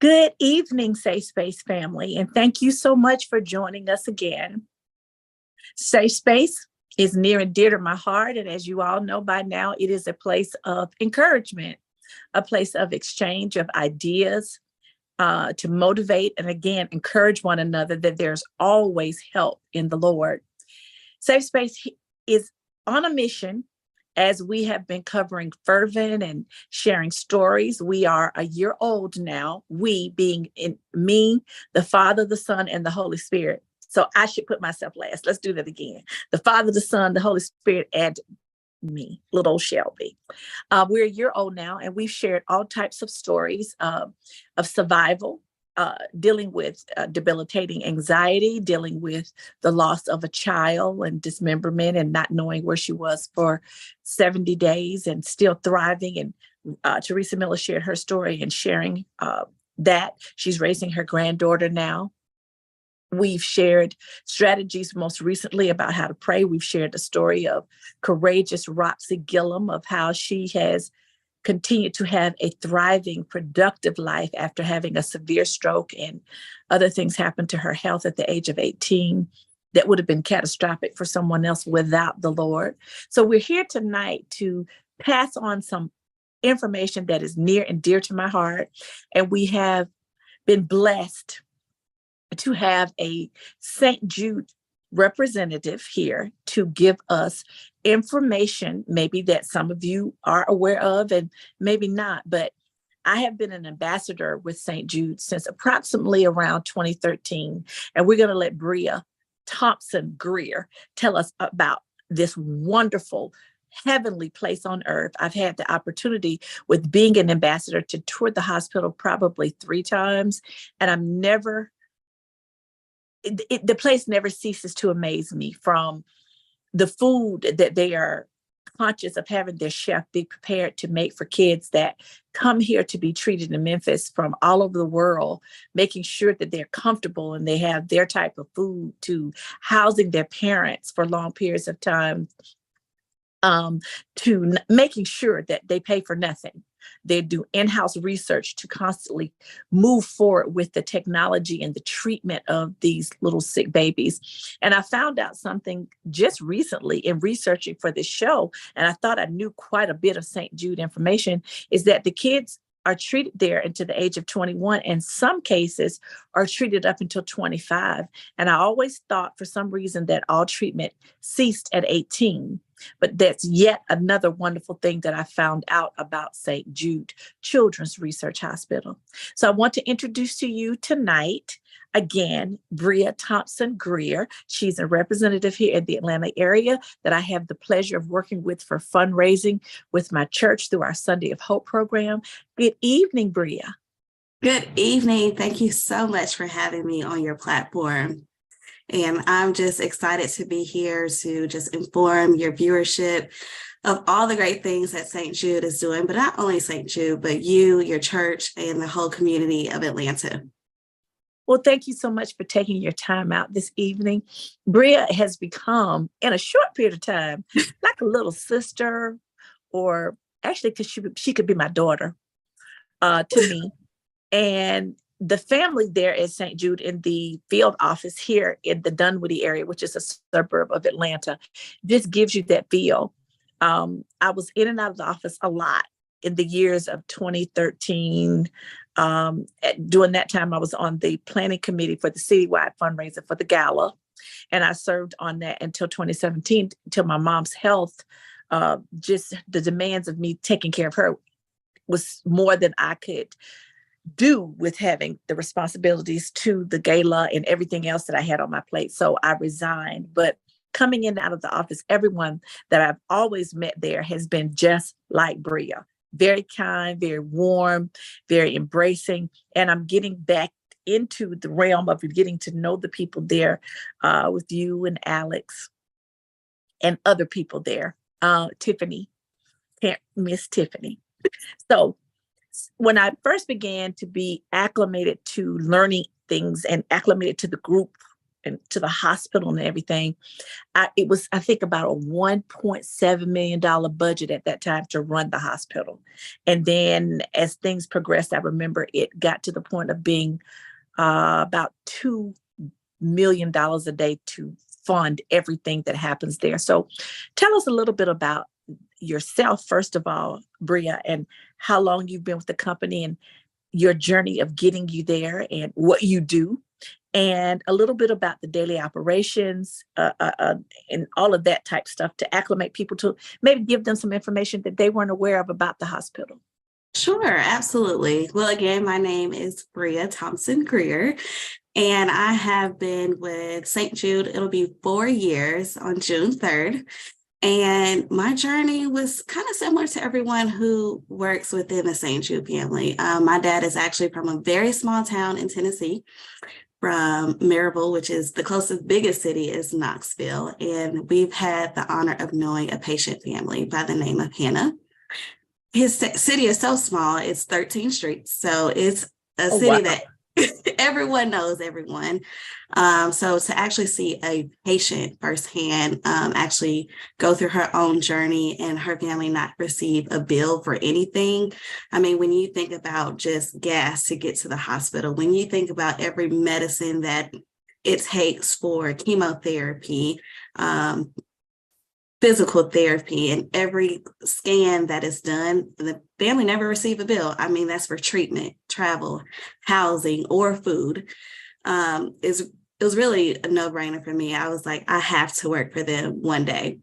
Good evening, Safe Space family, and thank you so much for joining us again. Safe Space is near and dear to my heart, and as you all know by now, it is a place of encouragement, a place of exchange of ideas to motivate and again encourage one another that there's always help in the Lord. Safe Space is on a mission as we have been covering fervent and sharing stories. We are a year old now, we being in me, the Father, the Son, and the Holy Spirit. So I should put myself last. Let's do that again. The Father, the Son, the Holy Spirit, and me, little old Shelby. We're a year old now, and we've shared all types of stories of survival, dealing with debilitating anxiety, dealing with the loss of a child and dismemberment and not knowing where she was for 70 days and still thriving. And Teresa Miller shared her story and sharing that. She's raising her granddaughter now. We've shared strategies most recently about how to pray. We've shared the story of courageous Roxy Gillum, of how she has continued to have a thriving, productive life after having a severe stroke and other things happen to her health at the age of 18 that would have been catastrophic for someone else without the Lord. So we're here tonight to pass on some information that is near and dear to my heart. And we have been blessed to have a St. Jude representative here to give us information, maybe that some of you are aware of and maybe not, but I have been an ambassador with St. Jude since approximately around 2013. And we're going to let Bria Thompson Grier tell us about this wonderful heavenly place on earth. I've had the opportunity with being an ambassador to tour the hospital probably 3 times, and I'm never the place never ceases to amaze me, from the food that they are conscious of having their chef be prepared to make for kids that come here to be treated in Memphis from all over the world, making sure that they're comfortable and they have their type of food, to housing their parents for long periods of time, to making sure that they pay for nothing. They do in-house research to constantly move forward with the technology and the treatment of these little sick babies. And I found out something just recently in researching for this show, and I thought I knew quite a bit of St. Jude information, is that the kids are treated there until the age of 21, and some cases are treated up until 25. And I always thought for some reason that all treatment ceased at 18. But that's yet another wonderful thing that I found out about St. Jude Children's Research Hospital. So I want to introduce to you tonight, again, Bria Thompson Grier. She's a representative here in the Atlanta area that I have the pleasure of working with for fundraising with my church through our Sunday of Hope program. Good evening, Bria. Good evening. Thank you so much for having me on your platform. And I'm just excited to be here to just inform your viewership of all the great things that St. Jude is doing, but not only St. Jude, but you, your church, and the whole community of Atlanta. Well, thank you so much for taking your time out this evening. Bria has become, in a short period of time, like a little sister, or actually, because she could be my daughter to me. And the family there at St. Jude in the field office here in the Dunwoody area, which is a suburb of Atlanta, just gives you that feel. I was in and out of the office a lot in the years of 2013. During that time, I was on the planning committee for the citywide fundraiser for the gala. And I served on that until 2017, until my mom's health, just the demands of me taking care of her was more than I could do with having the responsibilities to the gala and everything else that I had on my plate. So I resigned. But coming in and out of the office, everyone that I've always met there has been just like Bria. Very kind, very warm, very embracing. And I'm getting back into the realm of getting to know the people there with you and Alex and other people there. Tiffany, can't miss Tiffany. So when I first began to be acclimated to learning things and acclimated to the group and to the hospital and everything, it was, I think, about a $1.7 million budget at that time to run the hospital. And then as things progressed, I remember it got to the point of being about $2 million a day to fund everything that happens there. So tell us a little bit about yourself, first of all, Bria, and how long you've been with the company and your journey of getting you there and what you do, and a little bit about the daily operations and all of that type stuff to acclimate people to maybe give them some information that they weren't aware of about the hospital. Sure, absolutely. Well, again, my name is Bria Thompson Grier, and I have been with St. Jude. It'll be 4 years on June 3rd. And my journey was kind of similar to everyone who works within the St. Jude family. My dad is actually from a very small town in Tennessee, from Maryville, which is the closest biggest city is Knoxville. And we've had the honor of knowing a patient family by the name of Hannah. His city is so small, it's 13 streets. So it's a city that everyone knows everyone. So to actually see a patient firsthand actually go through her own journey and her family not receive a bill for anything. I mean, when you think about just gas to get to the hospital, when you think about every medicine that it takes for chemotherapy, physical therapy, and every scan that is done, the family never receive a bill. I mean, that's for treatment, travel, housing, or food. It was really a no-brainer for me. I was like, I have to work for them one day.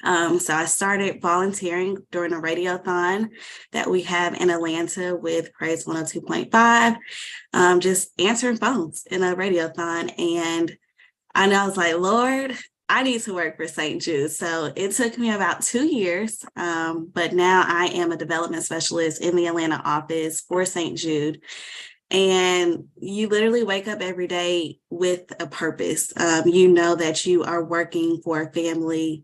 So I started volunteering during a radiothon that we have in Atlanta with Praise 102.5, just answering phones in a radiothon. And I know I was like, Lord, I need to work for St. Jude. So it took me about 2 years, but now I am a development specialist in the Atlanta office for St. Jude. And you literally wake up every day with a purpose. You know that you are working for a family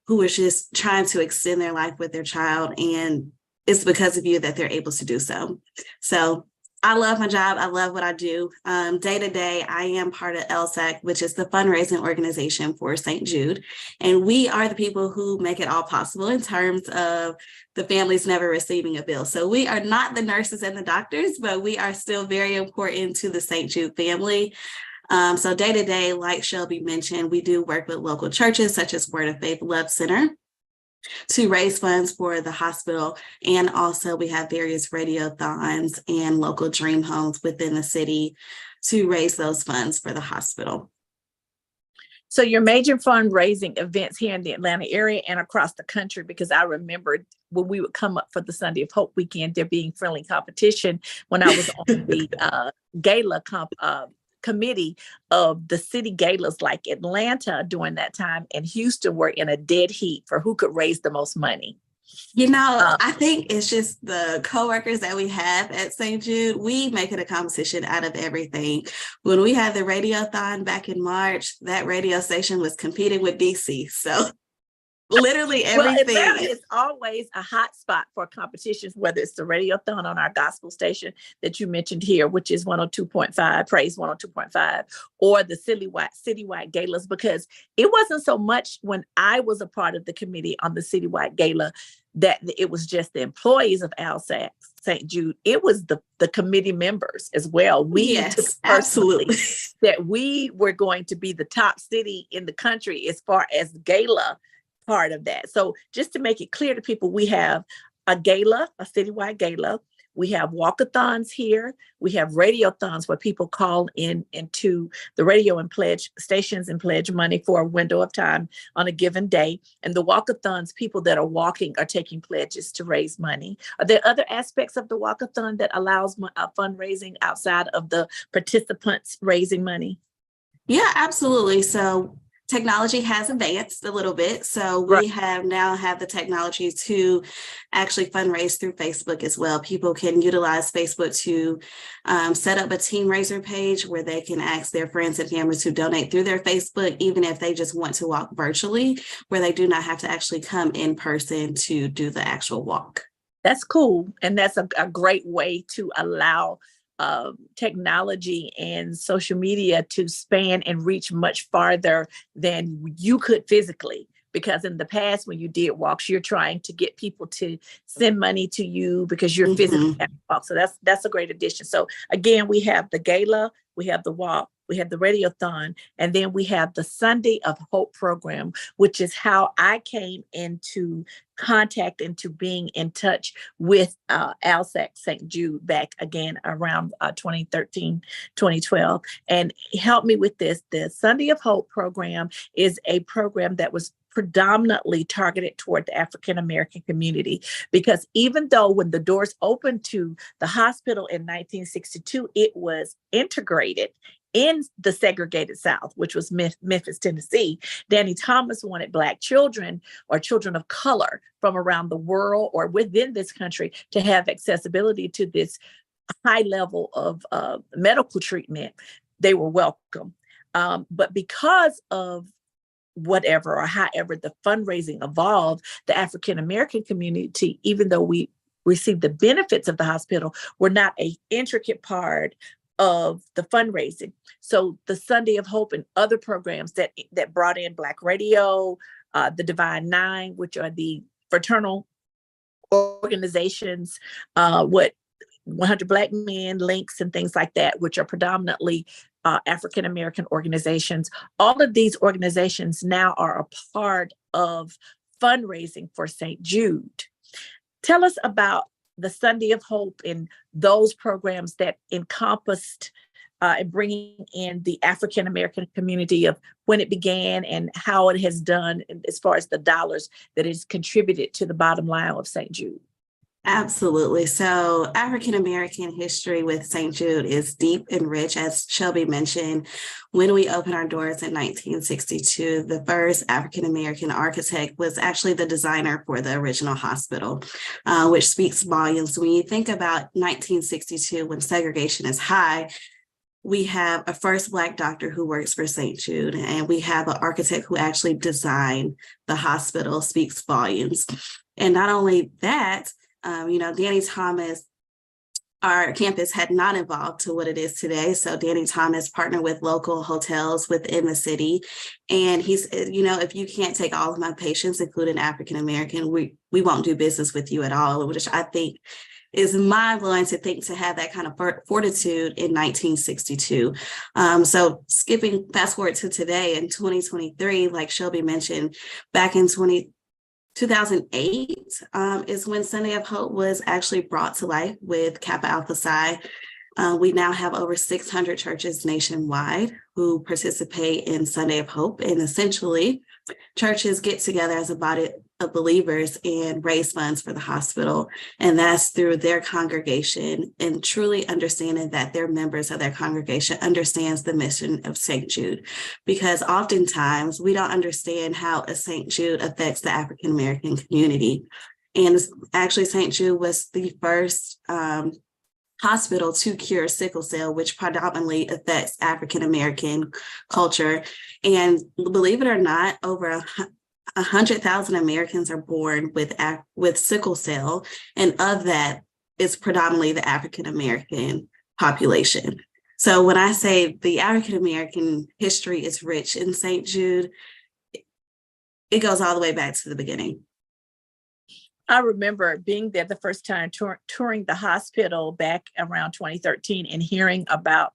who is just trying to extend their life with their child. And it's because of you that they're able to do so. So I love my job. I love what I do. Day to day, I am part of LSAC, which is the fundraising organization for St. Jude. And we are the people who make it all possible in terms of the families never receiving a bill. So we are not the nurses and the doctors, but we are still very important to the St. Jude family. So day to day, like Shelby mentioned, we do work with local churches such as Word of Faith Love Center to raise funds for the hospital. And also we have various radiothons and local dream homes within the city to raise those funds for the hospital. So your major fundraising events here in the Atlanta area and across the country, because I remember when we would come up for the Sunday of Hope weekend, there being friendly competition when I was on the gala committee of the city galas, like Atlanta during that time and Houston were in a dead heat for who could raise the most money. You know, I think it's just the coworkers that we have at St. Jude. We make it a competition out of everything. When we had the radiothon back in March, that radio station was competing with DC. So literally everything. Well, Atlanta is always a hot spot for competitions, whether it's the radiothon on our gospel station that you mentioned here, which is 102.5, Praise 102.5, or the citywide galas, because it wasn't so much when I was a part of the committee on the citywide gala that it was just the employees of LSAC St. Jude. It was the committee members as well. We took absolutely that we were going to be the top city in the country as far as gala part of that. So just to make it clear to people, we have a gala, a citywide gala. We have walkathons here. We have radiothons where people call into the radio and pledge stations and pledge money for a window of time on a given day. And the walkathons, people that are walking are taking pledges to raise money. Are there other aspects of the walkathon that allows fundraising outside of the participants raising money? Yeah, absolutely. So technology has advanced a little bit. So we have the technology to actually fundraise through Facebook as well. People can utilize Facebook to set up a team raiser page where they can ask their friends and family to donate through their Facebook, even if they just want to walk virtually, where they do not have to actually come in person to do the actual walk. That's cool. And that's a great way to allow technology and social media to span and reach much farther than you could physically. Because in the past, when you did walks, you're trying to get people to send money to you because you're physically at the walk. So that's a great addition. So again, we have the gala, we have the walk, we have the radiothon, and then we have the Sunday of Hope program, which is how I came into contact, into being in touch with ALSAC St. Jude back again around 2013, 2012, and helped me with this. The Sunday of Hope program is a program that was predominantly targeted toward the African American community, because even though when the doors opened to the hospital in 1962, it was integrated in the segregated South, which was Memphis, Tennessee, Danny Thomas wanted Black children or children of color from around the world or within this country to have accessibility to this high level of medical treatment. They were welcome. But because of whatever or however the fundraising evolved, the African American community, even though we received the benefits of the hospital, were not an intricate part of the fundraising. So the Sunday of Hope and other programs that brought in Black Radio, the Divine Nine, which are the fraternal organizations, what 100 Black Men, Links, and things like that, which are predominantly African American organizations. All of these organizations now are a part of fundraising for St. Jude. Tell us about the Sunday of Hope and those programs that encompassed and bringing in the African American community, of when it began and how it has done as far as the dollars that is contributed to the bottom line of St. Jude. Absolutely. So African American history with St. Jude is deep and rich. As Shelby mentioned, when we opened our doors in 1962, the first African American architect was actually the designer for the original hospital, which speaks volumes. When you think about 1962, when segregation is high, we have a first Black doctor who works for St. Jude, and we have an architect who actually designed the hospital, speaks volumes. And not only that, Danny Thomas, our campus had not evolved to what it is today. So Danny Thomas partnered with local hotels within the city. And he said, if you can't take all of my patients, including African American, we won't do business with you at all, which I think is mind-blowing to think, to have that kind of fortitude in 1962. So fast forward to today in 2023, like Shelby mentioned, back in 2008 is when Sunday of Hope was actually brought to life with Kappa Alpha Psi. We now have over 600 churches nationwide who participate in Sunday of Hope. And essentially, churches get together as a body of believers and raise funds for the hospital. And that's through their congregation, and truly understanding that their members of their congregation understands the mission of St. Jude. Because oftentimes we don't understand how a St. Jude affects the African American community. And actually, St. Jude was the first hospital to cure sickle cell, which predominantly affects African American culture. And believe it or not, over 100,000 Americans are born with sickle cell, and of that is predominantly the African American population. So when I say the African American history is rich in St. Jude, it goes all the way back to the beginning. I remember being there the first time, touring the hospital back around 2013, and hearing about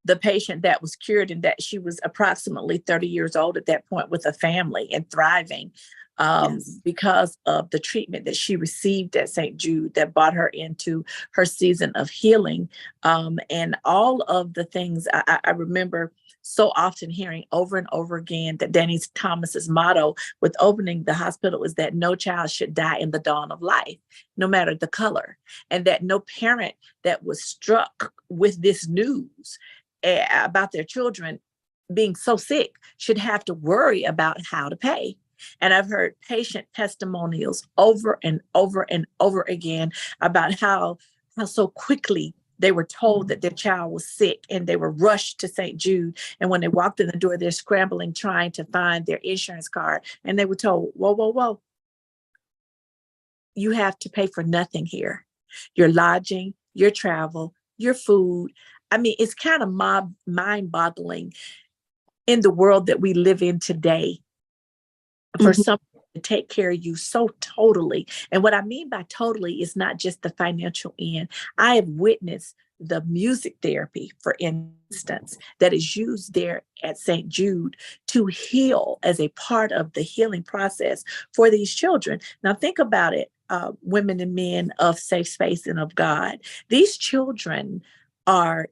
the patient that was cured, and that she was approximately 30 years old at that point with a family and thriving because of the treatment that she received at St. Jude that brought her into her season of healing. And all of the things I remember so often hearing over and over again, that Danny Thomas's motto with opening the hospital is that no child should die in the dawn of life, no matter the color, and that no parent that was struck with this news about their children being so sick should have to worry about how to pay. And I've heard patient testimonials over and over and over again about how so quickly they were told that their child was sick, and they were rushed to St. Jude. And when they walked in the door, they're scrambling, trying to find their insurance card. And they were told, whoa, whoa, whoa. You have to pay for nothing here. Your lodging, your travel, your food. I mean, it's kind of mind-boggling in the world that we live in today for Mhm. someone to take care of you so totally. And what I mean by totally is not just the financial end. I have witnessed the music therapy, for instance, that is used there at St. Jude to heal as a part of the healing process for these children. Now, think about it, women and men of safe space and of God. These children are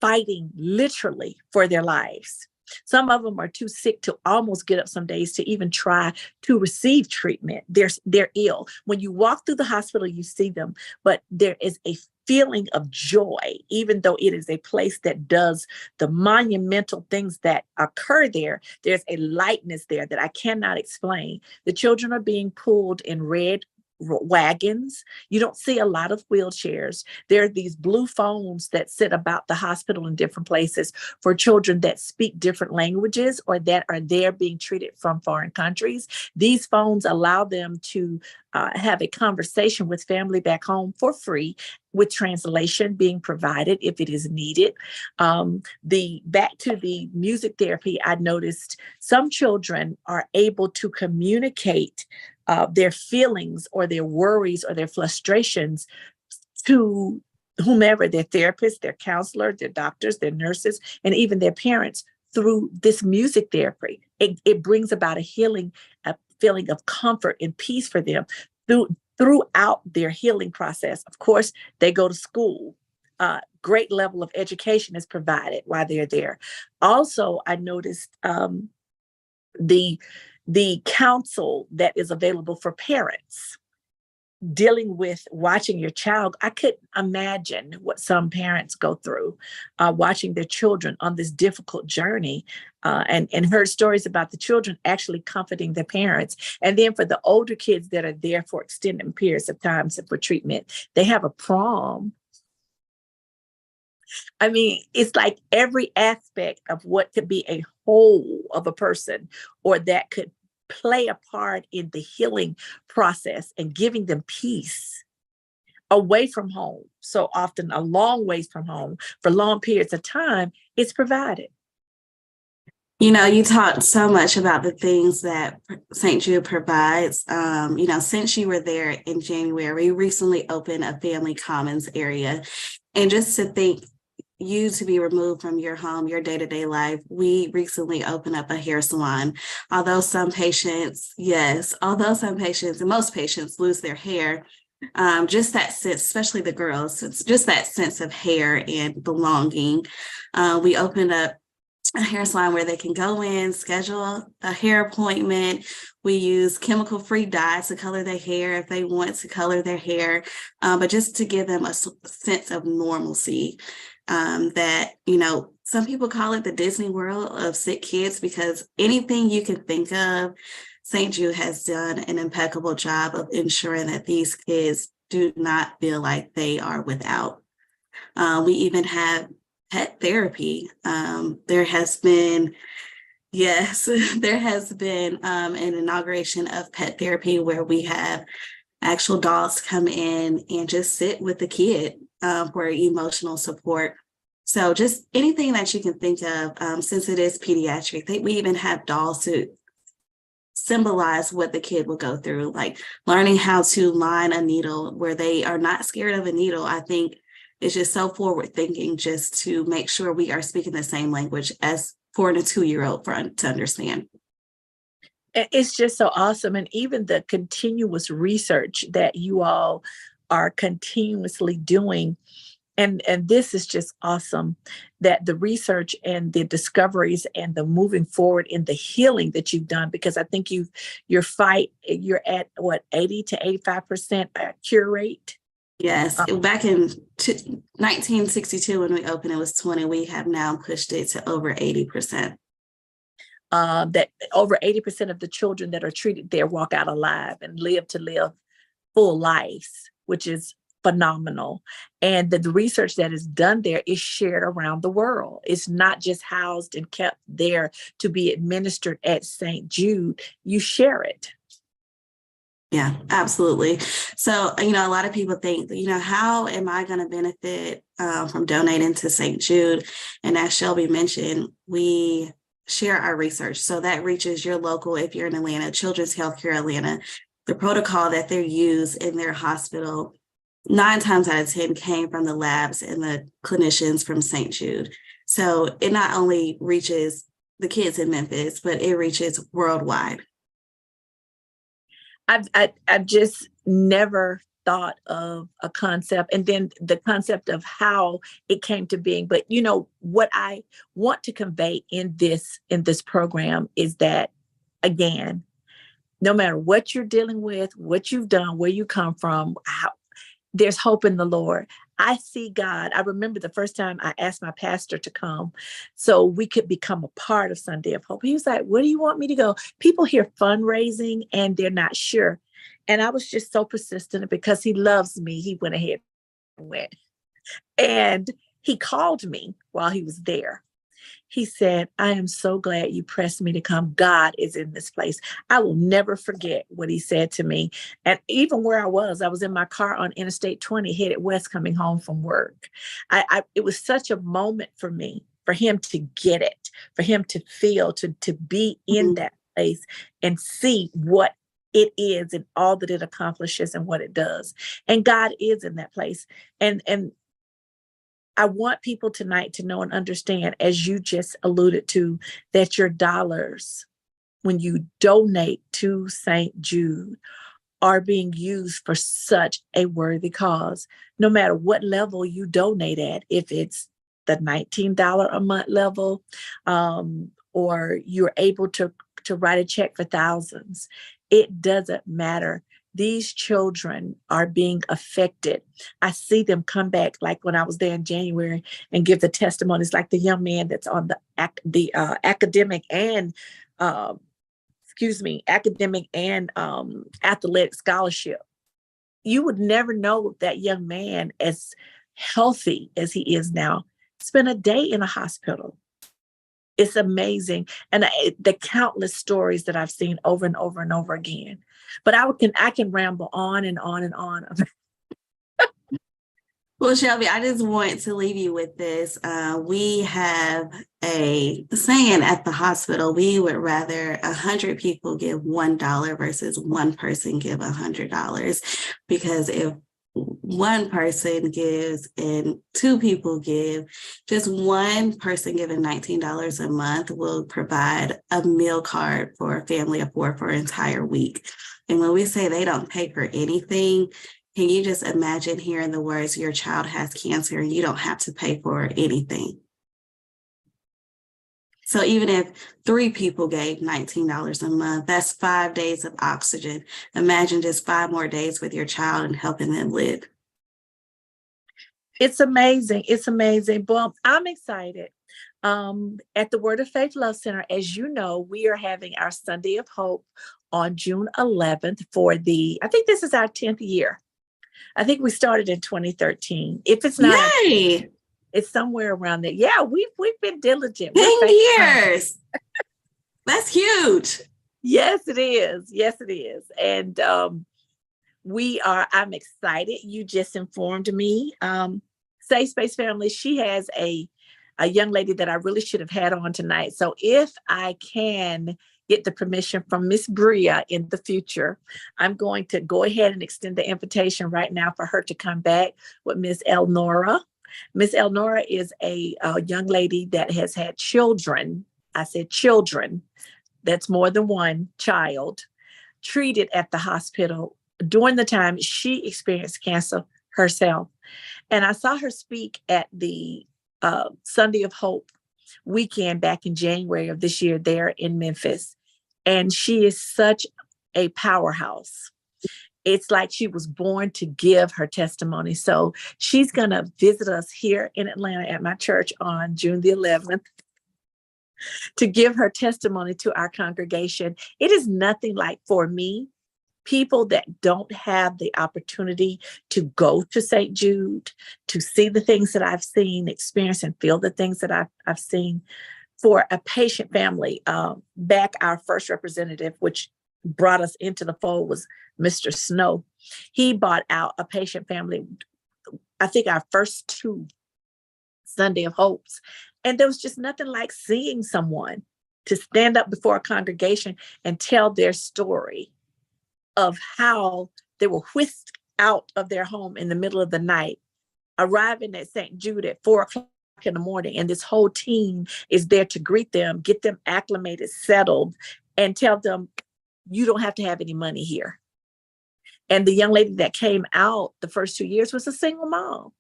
fighting literally for their lives. Some of them are too sick to almost get up some days to even try to receive treatment. They're ill. When you walk through the hospital, you see them, but there is a feeling of joy, even though it is a place that does the monumental things that occur there. There's a lightness there that I cannot explain. The children are being pulled in red wagons. You don't see a lot of wheelchairs. There are these blue phones that sit about the hospital in different places for children that speak different languages or that are there being treated from foreign countries. These phones allow them to have a conversation with family back home for free, with translation being provided if it is needed. The back to the music therapy, I noticed some children are able to communicate their feelings or their worries or their frustrations to whomever, their therapist, their counselor, their doctors, their nurses, and even their parents through this music therapy. It brings about a healing, a feeling of comfort and peace for them throughout their healing process. Of course, they go to school. Great level of education is provided while they're there. Also, I noticed the counsel that is available for parents dealing with watching your child. I couldn't imagine what some parents go through watching their children on this difficult journey, and heard stories about the children actually comforting their parents. And then for the older kids that are there for extended periods of time for treatment, they have a prom. I mean, it's like every aspect of what could be a whole of a person or that could play a part in the healing process and giving them peace away from home. So often a long ways from home for long periods of time, it's provided. You talked so much about the things that St. Jude provides. Since you were there in January, we recently opened a family commons area. And just to think, you to be removed from your home, your day-to-day life, we recently opened up a hair salon. Although some patients and most patients lose their hair, just that sense, especially the girls, it's just that sense of hair and belonging. We opened up a hair salon where they can go in, schedule a hair appointment. We use chemical-free dyes to color their hair if they want to color their hair, but just to give them a sense of normalcy. That, some people call it the Disney World of sick kids, because anything you can think of, St. Jude has done an impeccable job of ensuring that these kids do not feel like they are without. We even have pet therapy. There has been an inauguration of pet therapy where we have actual dogs come in and just sit with the kid for emotional support. So just anything that you can think of, since it is pediatric, we even have dolls to symbolize what the kid will go through, like learning how to line a needle where they are not scared of a needle. I think it's just so forward thinking, just to make sure we are speaking the same language as for a 2-year-old to understand. It's just so awesome. And even the continuous research that you all are continuously doing. And this is just awesome, that the research and the discoveries and the moving forward in the healing that you've done, because I think you're at what, 80 to 85% cure rate. Yes, back in 1962 when we opened, it was 20. We have now pushed it to over 80%. That over 80% of the children that are treated there walk out alive and live full lives, which is phenomenal. And the research that is done there is shared around the world. It's not just housed and kept there to be administered at St. Jude. You share it. Yeah, absolutely. So, a lot of people think, how am I going to benefit from donating to St. Jude? And as Shelby mentioned, we share our research. So that reaches your local, if you're in Atlanta, Children's Healthcare Atlanta, the protocol that they use in their hospital, 9 times out of 10 came from the labs and the clinicians from St. Jude. So it not only reaches the kids in Memphis, but it reaches worldwide. I've just never thought of a concept, and then the concept of how it came to being. But what I want to convey in this program is that, again, no matter what you're dealing with, what you've done, where you come from, there's hope in the Lord. I see God. I remember the first time I asked my pastor to come so we could become a part of Sunday of Hope. He was like, "Where do you want me to go?" People hear fundraising and they're not sure. And I was just so persistent, because he loves me. He went ahead and went. And he called me while he was there. He said, "I am so glad you pressed me to come. God is in this place." I will never forget what he said to me. And even where I was in my car on Interstate 20 headed west coming home from work. It was such a moment for me, for him to get it, for him to feel, to be in that place and see what it is and all that it accomplishes and what it does. And God is in that place. And I want people tonight to know and understand, as you just alluded to, that your dollars, when you donate to St. Jude, are being used for such a worthy cause. No matter what level you donate at, if it's the $19 a month level, or you're able to write a check for thousands, it doesn't matter. These children are being affected. I see them come back, like when I was there in January, and give the testimonies, like the young man that's on the academic and athletic scholarship. You would never know that young man, as healthy as he is now, spent a day in a hospital. It's amazing. And the countless stories that I've seen over and over and over again. But I can ramble on and on and on. Well, Shelby, I just want to leave you with this. We have a saying at the hospital: we would rather 100 people give $1 versus one person give $100. Because if one person gives and two people give, just one person giving $19 a month will provide a meal card for a family of 4 for an entire week. And when we say they don't pay for anything, can you just imagine hearing the words, "Your child has cancer and you don't have to pay for anything"? So even if 3 people gave $19 a month, that's 5 days of oxygen. Imagine just 5 more days with your child and helping them live. It's amazing. It's amazing. Well, I'm excited. At the Word of Faith Love Center, as you know, we are having our Sunday of Hope on June 11th I think this is our 10th year. I think we started in 2013. If it's not, Yay! it's somewhere around there. Yeah, we've been diligent. 10 years. That's huge. Yes, it is. Yes, it is. And I'm excited. You just informed me. Safe Space Family, she has a young lady that I really should have had on tonight. So if I can get the permission from Miss Bria in the future, I'm going to go ahead and extend the invitation right now for her to come back with Miss Elnora. Miss Elnora is a young lady that has had children. I said children. That's more than one child treated at the hospital during the time she experienced cancer herself. And I saw her speak at the Sunday of Hope weekend back in January of this year there in Memphis. And she is such a powerhouse. It's like she was born to give her testimony. So she's going to visit us here in Atlanta at my church on June the 11th to give her testimony to our congregation. It is nothing like, for me, people that don't have the opportunity to go to St. Jude, to see the things that I've seen, experience and feel the things that I've seen. For a patient family, back our first representative, which brought us into the fold was Mr. Snow. He bought out a patient family, I think our first two Sunday of Hopes. And there was just nothing like seeing someone to stand up before a congregation and tell their story of how they were whisked out of their home in the middle of the night, arriving at St. Jude at 4 o'clock in the morning. And this whole team is there to greet them, get them acclimated, settled, and tell them, you don't have to have any money here. And the young lady that came out the first 2 years was a single mom.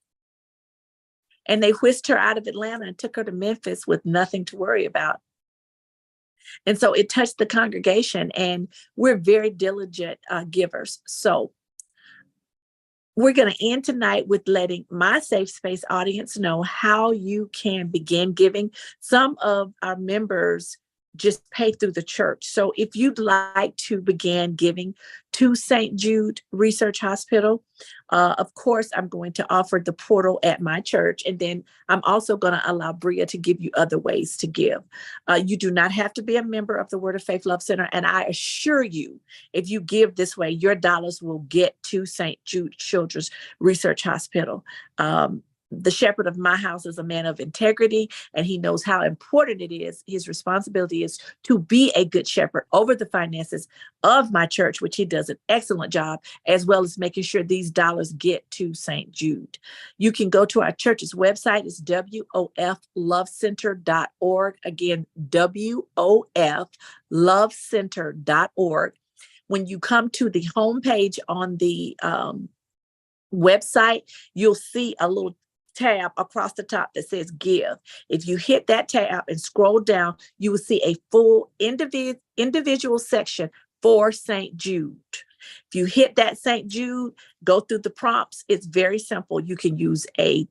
And they whisked her out of Atlanta and took her to Memphis with nothing to worry about. And so it touched the congregation, and we're very diligent givers. So we're going to end tonight with letting my Safe Space audience know how you can begin giving. Some of our members just pay through the church. So if you'd like to begin giving to St. Jude Research Hospital, of course, I'm going to offer the portal at my church. And then I'm also going to allow Bria to give you other ways to give. You do not have to be a member of the Word of Faith Love Center. And I assure you, if you give this way, your dollars will get to St. Jude Children's Research Hospital. The shepherd of my house is a man of integrity, and he knows how important it is. His responsibility is to be a good shepherd over the finances of my church, which he does an excellent job, as well as making sure these dollars get to St. Jude. You can go to our church's website. It's WOFlovecenter.org. Again, WOFlovecenter.org. When you come to the homepage on the website, you'll see a little tab across the top that says give. If you hit that tab and scroll down, you will see a full individual section for St. Jude. If you hit that St. Jude, go through the prompts. It's very simple. You can use a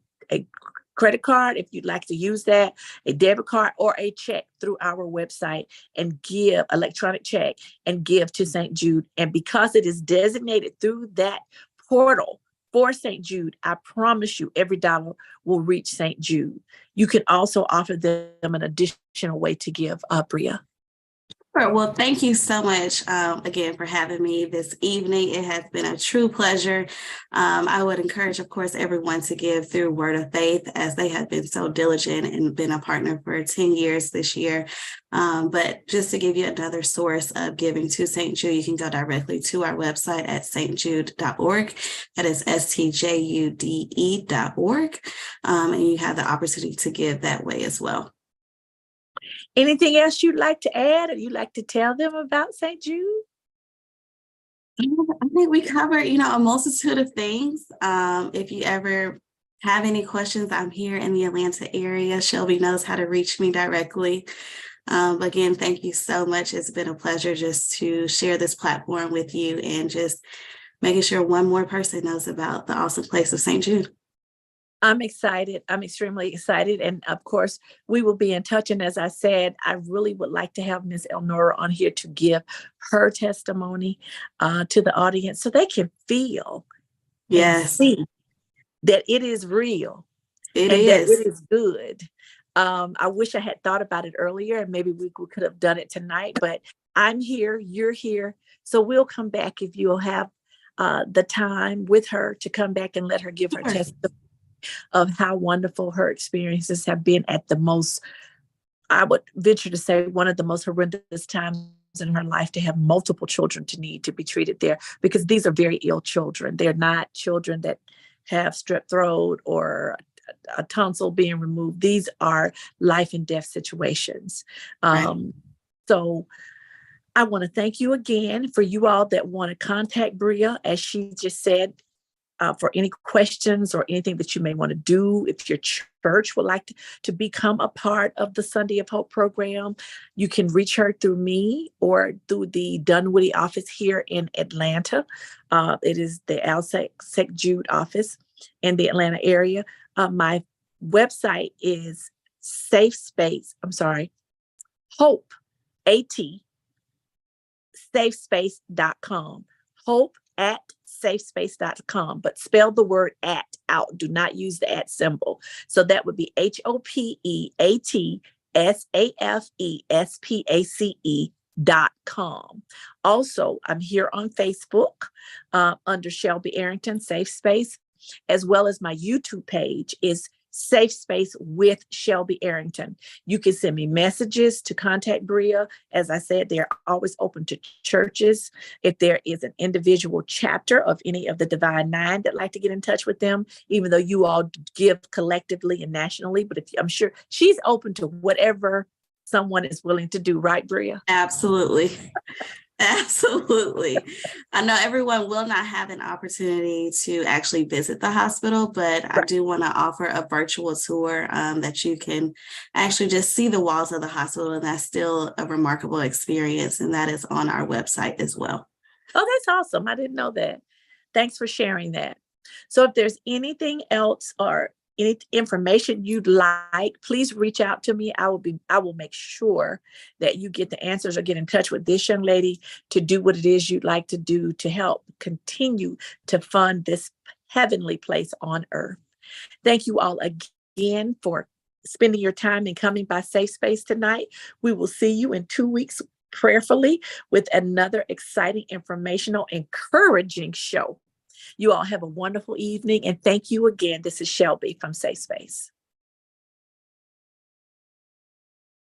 credit card if you'd like to use that, a debit card, or a check through our website and give, electronic check, and give to St. Jude. And because it is designated through that portal for St. Jude, I promise you every dollar will reach St. Jude. You can also offer them an additional way to give, Bria. Sure. Well, thank you so much again for having me this evening. It has been a true pleasure. I would encourage, of course, everyone to give through Word of Faith, as they have been so diligent and been a partner for 10 years this year. But just to give you another source of giving to St. Jude, you can go directly to our website at stjude.org. That is stjude.org. And you have the opportunity to give that way as well. Anything else you'd like to add, or you'd like to tell them about St. Jude? I think we covered, a multitude of things. If you ever have any questions, I'm here in the Atlanta area. Shelby knows how to reach me directly. Again, thank you so much. It's been a pleasure just to share this platform with you and just making sure one more person knows about the awesome place of St. Jude. I'm excited. I'm extremely excited. And of course, we will be in touch. And as I said, I really would like to have Ms. Elnora on here to give her testimony to the audience so they can feel and see that it is real that it is good. I wish I had thought about it earlier, and maybe we could have done it tonight, but I'm here, you're here. So we'll come back if you'll have the time with her to come back and let her give her testimony of how wonderful her experiences have been at the most, I would venture to say, one of the most horrendous times in her life, to have multiple children to need to be treated there, because these are very ill children. They're not children that have strep throat or a tonsil being removed. These are life and death situations. So I want to thank you again. For you all that want to contact Bria, as she just said, for any questions or anything that you may want to do, if your church would like to become a part of the Sunday of Hope program, you can reach her through me or through the Dunwoody office here in Atlanta. It is the St. Jude office in the Atlanta area. My website is Hope, safespace.com. Hope at safespace.com, but spell the word at out. Do not use the at symbol. So that would be HOPEATSAFESPACE Also, I'm here on Facebook under Shelby Arrington Safe Space, as well as my YouTube page is Safe Space with Shelby Arrington. You can send me messages to contact Bria. As I said, they're always open to churches. If there is an individual chapter of any of the Divine Nine that like to get in touch with them, even though you all give collectively and nationally, but I'm sure she's open to whatever someone is willing to do, right, Bria? Absolutely. Absolutely. I know everyone will not have an opportunity to actually visit the hospital, but I do want to offer a virtual tour that you can actually just see the walls of the hospital. And that's still a remarkable experience. And that is on our website as well. Oh, that's awesome. I didn't know that. Thanks for sharing that. So if there's anything else or any information you'd like, please reach out to me. I will make sure that you get the answers or get in touch with this young lady to do what it is you'd like to do to help continue to fund this heavenly place on earth. Thank you all again for spending your time and coming by Safe Space tonight. We will see you in 2 weeks prayerfully with another exciting, informational, encouraging show. You all have a wonderful evening, and thank you again. This is Shelby from Safe Space.